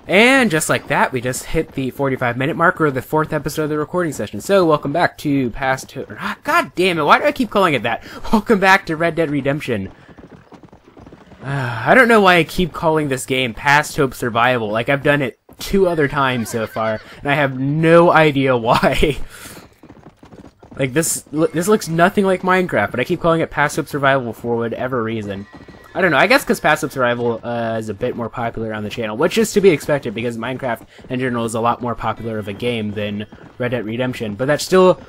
And just like that, we just hit the 45-minute marker of the 4th episode of the recording session. So, welcome back to God damn it, why do I keep calling it that? Welcome back to Red Dead Redemption. I don't know why I keep calling this game Past Hope Survival. Like, I've done it 2 other times so far, and I have no idea why. Like, this looks nothing like Minecraft, but I keep calling it Past Hope Survival for whatever reason. I don't know, I guess because Past Hope Survival is a bit more popular on the channel, which is to be expected because Minecraft in general is a lot more popular of a game than Red Dead Redemption, but that still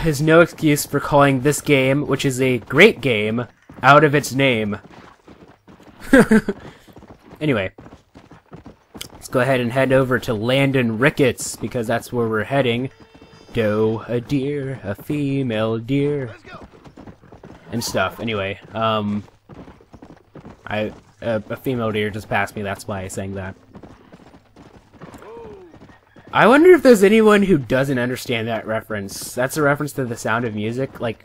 is no excuse for calling this game, which is a great game, out of its name. Anyway, let's go ahead and head over to Landon Ricketts, because that's where we're heading. Doe, a deer, a female deer. And stuff. Anyway, a female deer just passed me, that's why I sang that. I wonder if there's anyone who doesn't understand that reference. That's a reference to The Sound of Music, like,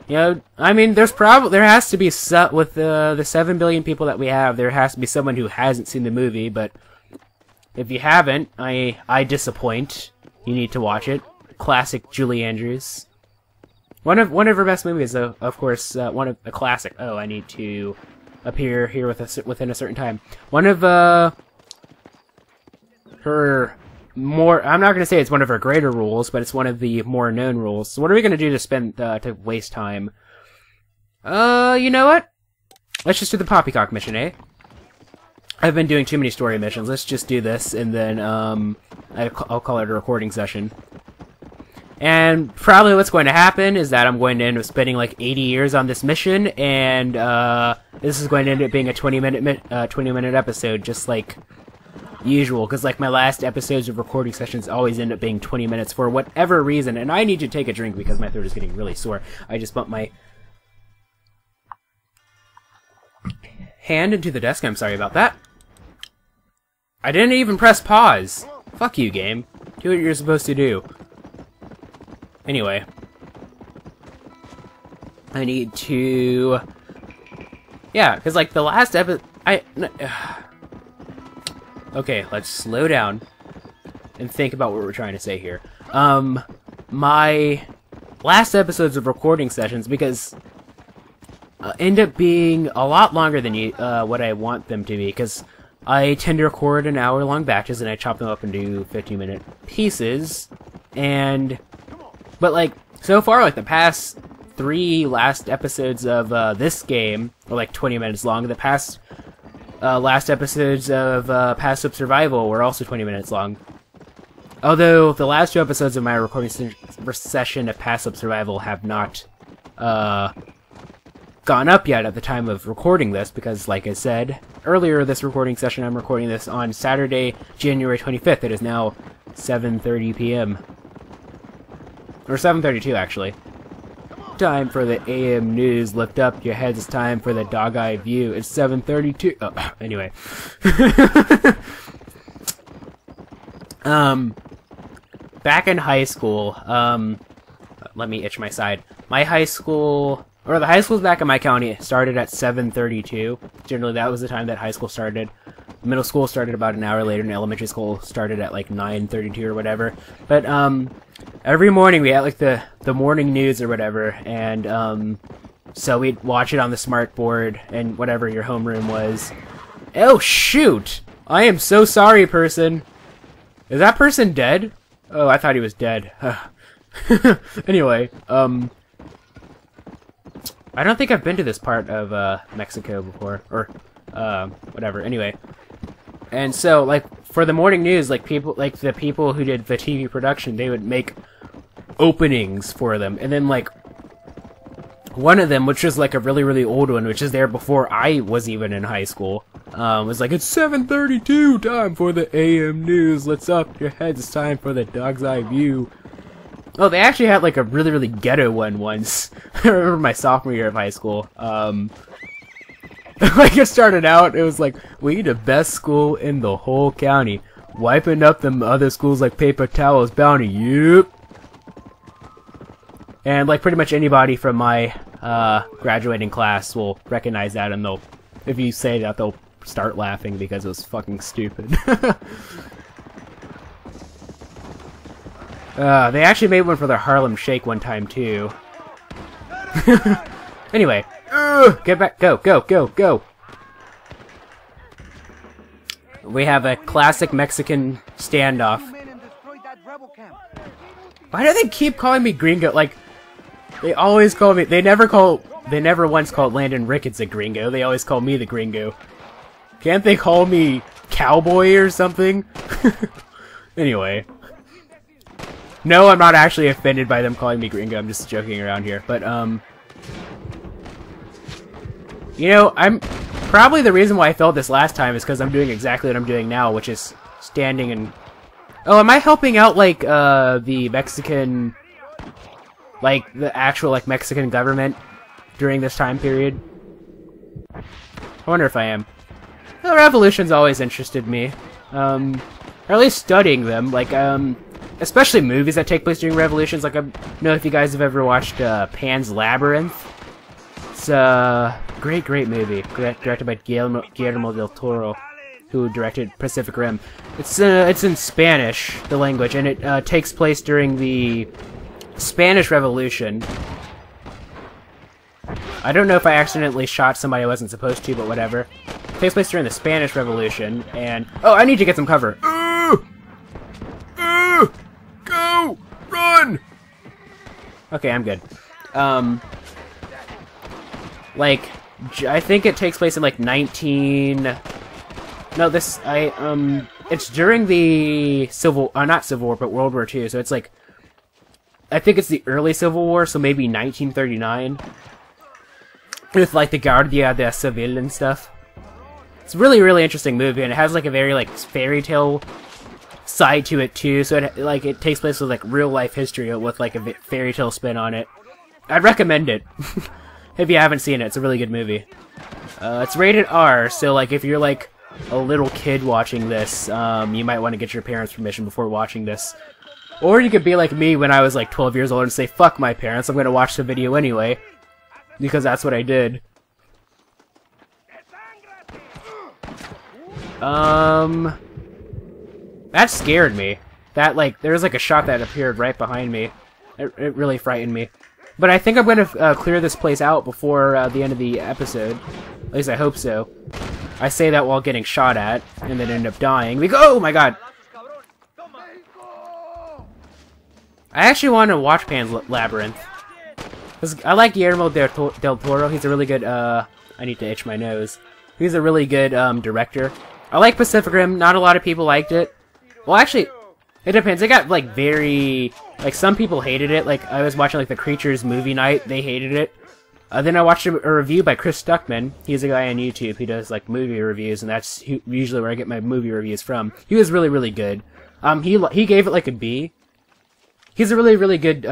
you know, I mean, there has to be with the 7 billion people that we have, there has to be someone who hasn't seen the movie, but if you haven't, I disappoint. You need to watch it. Classic Julie Andrews. One of her best movies, though, of course, one of a classic. Oh, I need to appear here within a certain time. One of her more, I'm not going to say it's one of her greater rules, but it's one of the more known rules. So what are we going to do to waste time? You know what? Let's just do the Poppycock mission, eh? I've been doing too many story missions. Let's just do this, and then, I'll call it a recording session. And probably what's going to happen is that I'm going to end up spending like 80 years on this mission, and this is going to end up being a 20-minute episode, just like usual, because like my last episodes of recording sessions always end up being 20 minutes for whatever reason, and I need to take a drink because my throat is getting really sore. I just bumped my hand into the desk, I'm sorry about that. I didn't even press pause. Fuck you, game. Do what you're supposed to do. Anyway, I need to, yeah, because like the last episode, okay, let's slow down and think about what we're trying to say here. My last episodes of recording sessions, because end up being a lot longer than what I want them to be, because I tend to record in hour-long batches and I chop them up into 15-minute pieces, but like, so far, like, the past 3 last episodes of this game are like 20 minutes long. The past last episodes of Past Hope Survival were also 20 minutes long. Although, the last 2 episodes of my recording session of Past Hope Survival have not gone up yet at the time of recording this, because, like I said earlier, this recording session, I'm recording this on Saturday, January 25th. It is now 7:30 p.m. Or 7:32, actually. Time for the AM news. Lift up your heads. It's time for the dog-eye view. It's 7:32. Oh, anyway. Back in high school, let me itch my side. My high school, or the high schools back in my county started at 7:32. Generally, that was the time that high school started. Middle school started about an hour later, and elementary school started at like 9:32 or whatever. But, every morning we had like the morning news or whatever, and so we'd watch it on the smart board and whatever your homeroom was. Oh shoot! I am so sorry, person. Is that person dead? Oh, I thought he was dead. Anyway, I don't think I've been to this part of Mexico before, or whatever. Anyway, and so like for the morning news, like the people who did the TV production, they would make openings for them, and then like one of them, which was like a really old one, which is there before I was even in high school, was like, it's 7:32, time for the AM news, let's up your heads, it's time for the dog's eye view. Oh, they actually had like a really ghetto one once. I remember my sophomore year of high school. Like it started out, it was like, we the best school in the whole county, wiping up them other schools like paper towels, bounty, yep. And like pretty much anybody from my graduating class will recognize that, and they'll, if you say that, they'll start laughing because it was fucking stupid. They actually made one for the Harlem Shake one time too. Anyway, get back, go, go, go, go. We have a classic Mexican standoff. Why do they keep calling me Gringo? Like, they always call me. They never once called Landon Ricketts a Gringo. They always call me the Gringo. Can't they call me Cowboy or something? Anyway. No, I'm not actually offended by them calling me Gringo. I'm just joking around here. But, you know, probably the reason why I failed this last time is because I'm doing exactly what I'm doing now, which is standing and... Oh, am I helping out, like, the Mexican... Like, the actual, like, Mexican government during this time period? I wonder if I am. The revolutions always interested me. Or at least studying them, like, especially movies that take place during revolutions. Like, I don't know if you guys have ever watched, Pan's Labyrinth. It's a great movie, directed by Guillermo del Toro, who directed Pacific Rim. It's in Spanish, the language, and it takes place during the Spanish Revolution. I don't know if I accidentally shot somebody I wasn't supposed to, but whatever. It takes place during the Spanish Revolution, and... Oh, I need to get some cover. Go! Run! Okay, I'm good. Like, I think it takes place in, like, 19... No, it's during the not Civil War, but World War II, so it's, like... I think it's the early Civil War, so maybe 1939. With, like, the Guardia Civil and stuff. It's a really interesting movie, and it has, like, a very, like, fairy tale side to it, too, so it takes place with, like, real-life history with, like, a fairy tale spin on it. I'd recommend it. If you haven't seen it, it's a really good movie. It's rated R, so, like, if you're, like, a little kid watching this, you might want to get your parents' permission before watching this. Or you could be like me when I was, like, 12 years old and say, fuck my parents, I'm gonna watch the video anyway. Because that's what I did. That scared me. That, like, there was, like, a shot that appeared right behind me. It really frightened me. But I think I'm going to clear this place out before the end of the episode. At least I hope so. I say that while getting shot at, and then end up dying. Oh my god! I actually want to watch Pan's Labyrinth. I like Guillermo del Toro. He's a really good, I need to itch my nose. He's a really good, director. I like Pacific Rim. Not a lot of people liked it. Well, actually, it depends. It got, like, very... Like, some people hated it. Like, I was watching, like, the Creatures movie night. They hated it. Then I watched a review by Chris Stuckman. He's a guy on YouTube. He does, like, movie reviews, and that's usually where I get my movie reviews from. He was really good. He gave it, like, a B. He's a really good,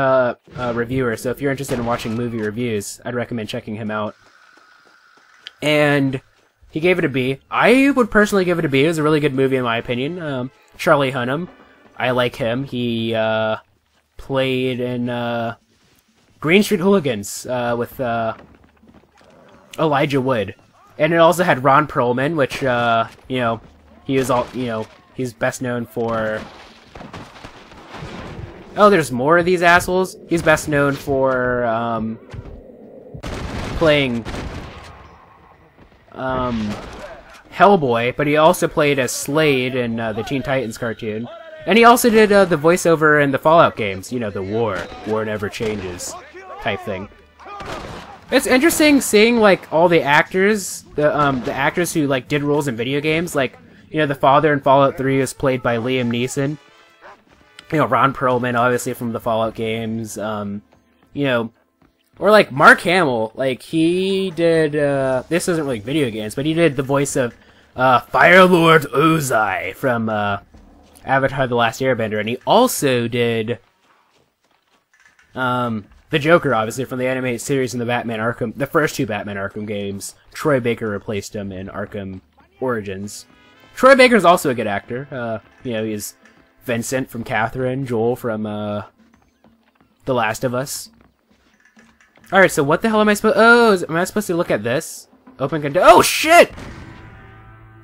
reviewer, so if you're interested in watching movie reviews, I'd recommend checking him out. And he gave it a B. I would personally give it a B. It was a really good movie, in my opinion. Charlie Hunnam. I like him. He, played in, Green Street Hooligans, with, Elijah Wood. And it also had Ron Perlman, which, you know, he's best known for... Oh, there's more of these assholes? He's best known for, playing, Hellboy, but he also played as Slade in, the Teen Titans cartoon. And he also did, the voiceover in the Fallout games. You know, the war never changes type thing. It's interesting seeing, like, all the actors, the actors who, like, did roles in video games. Like, you know, the father in Fallout 3 is played by Liam Neeson. You know, Ron Perlman, obviously, from the Fallout games. You know, or, like, Mark Hamill. Like, he did, this isn't really video games, but he did the voice of, Firelord Ozai from, Avatar The Last Airbender. And he also did, the Joker, obviously, from the animated series in the first two Batman Arkham games. Troy Baker replaced him in Arkham Origins. Troy Baker's also a good actor. You know, he's Vincent from Catherine, Joel from, The Last of Us. Alright, so what the hell am I supposed... Oh, am I supposed to look at this? Open control... Oh, shit!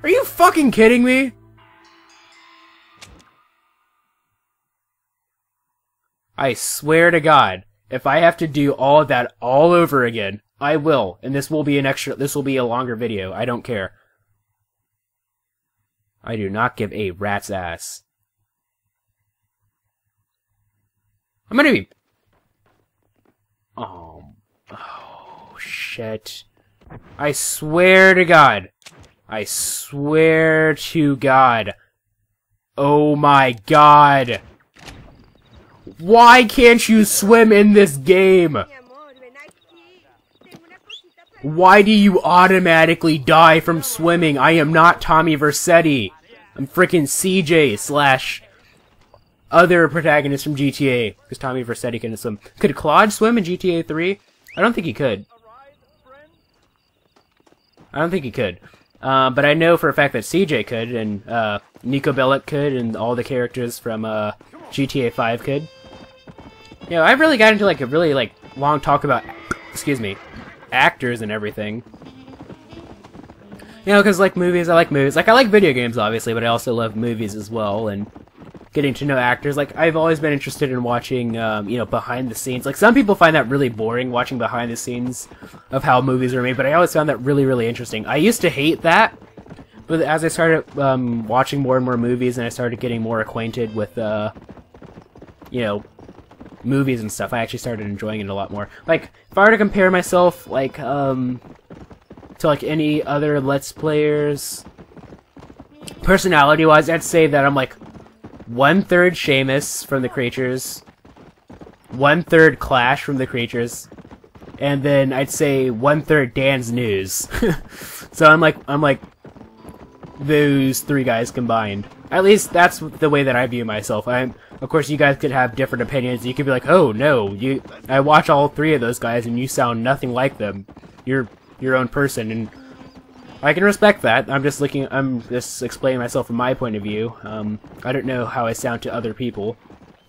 Are you fucking kidding me? I swear to God, if I have to do all of that all over again, I will. And this will be this will be a longer video. I don't care. I do not give a rat's ass. I'm gonna be... Oh, shit. I swear to God. I swear to God. Oh my God. Why can't you swim in this game? Why do you automatically die from swimming? I am not Tommy Vercetti. I'm frickin' CJ slash other protagonist from GTA. Because Tommy Vercetti can swim. Could Claude swim in GTA 3? I don't think he could. I don't think he could. But I know for a fact that CJ could, and Nico Bellic could, and all the characters from GTA 5 could. You know, I've really got into like a really long talk about, excuse me, actors and everything. You know, because movies, I like movies. Like, I like video games, obviously, but I also love movies as well, and getting to know actors. Like, I've always been interested in watching, you know, behind the scenes. Like, some people find that really boring, watching behind the scenes of how movies are made, but I always found that really, really interesting. I used to hate that, but as I started watching more and more movies, and I started getting more acquainted with, you know, movies and stuff, I actually started enjoying it a lot more. Like, if I were to compare myself, like, to, like, any other Let's Players, personality-wise, I'd say that I'm, like, 1/3 Seamus from The Creatures, 1/3 Clash from The Creatures, and then I'd say 1/3 Dan's News. So I'm like those three guys combined. At least that's the way that I view myself. Of course, you guys could have different opinions. You could be like, "Oh no, I watch all three of those guys, and you sound nothing like them. You're your own person," and I can respect that. I'm just explaining myself from my point of view. I don't know how I sound to other people,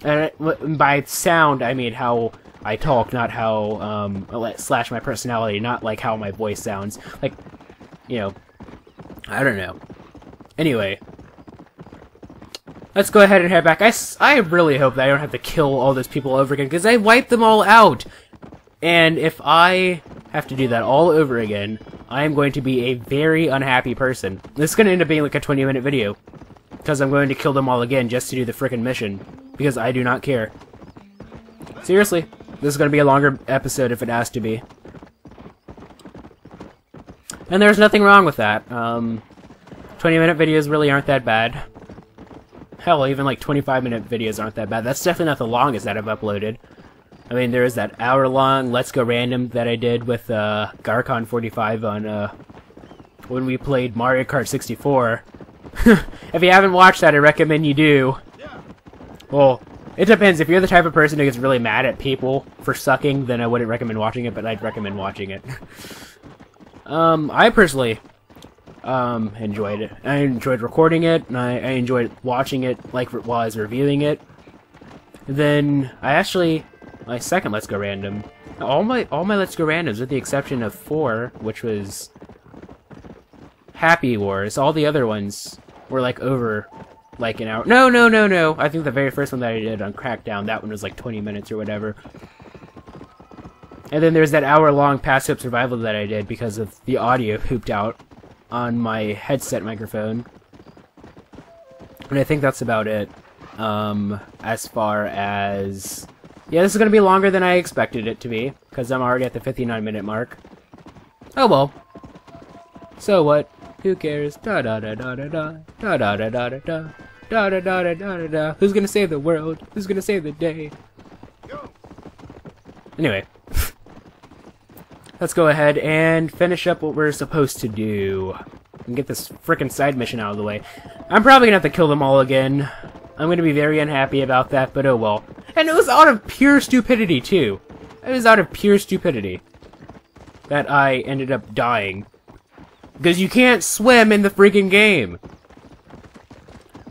and by sound I mean how I talk, not how slash my personality, not like how my voice sounds. Like, you know, I don't know. Anyway. Let's go ahead and head back. I really hope that I don't have to kill all those people over again, because I wiped them all out! And if I have to do that all over again, I am going to be a very unhappy person. This is going to end up being like a 20-minute video, because I'm going to kill them all again just to do the frickin' mission, because I do not care. Seriously, this is going to be a longer episode if it has to be. And there's nothing wrong with that. 20-minute videos really aren't that bad. Hell, even like 25-minute videos aren't that bad. That's definitely not the longest that I've uploaded. I mean, there is that hour-long Let's Go Random that I did with Garcon45 on when we played Mario Kart 64. If you haven't watched that, I recommend you do. Well, it depends. If you're the type of person who gets really mad at people for sucking, then I wouldn't recommend watching it, but I'd recommend watching it. I personally enjoyed it. I enjoyed recording it, and I enjoyed watching it like while I was reviewing it. Then I actually, my second Let's Go Random, all my Let's Go Randoms with the exception of 4, which was Happy Wars. All the other ones were like over like an hour. No. I think the very first one that I did on Crackdown, that one was like 20 minutes or whatever. And then there's that hour-long Pass-Hope Survival that I did because of the audio pooped out on my headset microphone. And I think that's about it. As far as... Yeah, this is going to be longer than I expected it to be, because I'm already at the 59-minute mark. Oh well. So what? Who cares? Da-da-da-da-da-da. Da-da-da-da-da-da. Da-da-da-da-da-da. Who's gonna save the world? Who's gonna save the day? Anyway. Let's go ahead and finish up what we're supposed to do. And get this frickin' side mission out of the way. I'm probably gonna have to kill them all again. I'm gonna be very unhappy about that, but oh well. And it was out of pure stupidity, too. It was out of pure stupidity that I ended up dying. Because you can't swim in the freaking game.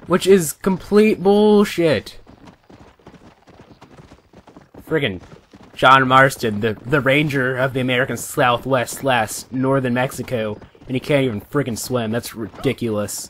Which is complete bullshit. Friggin' John Marston, the ranger of the American Southwest / Northern Mexico, and he can't even friggin' swim. That's ridiculous.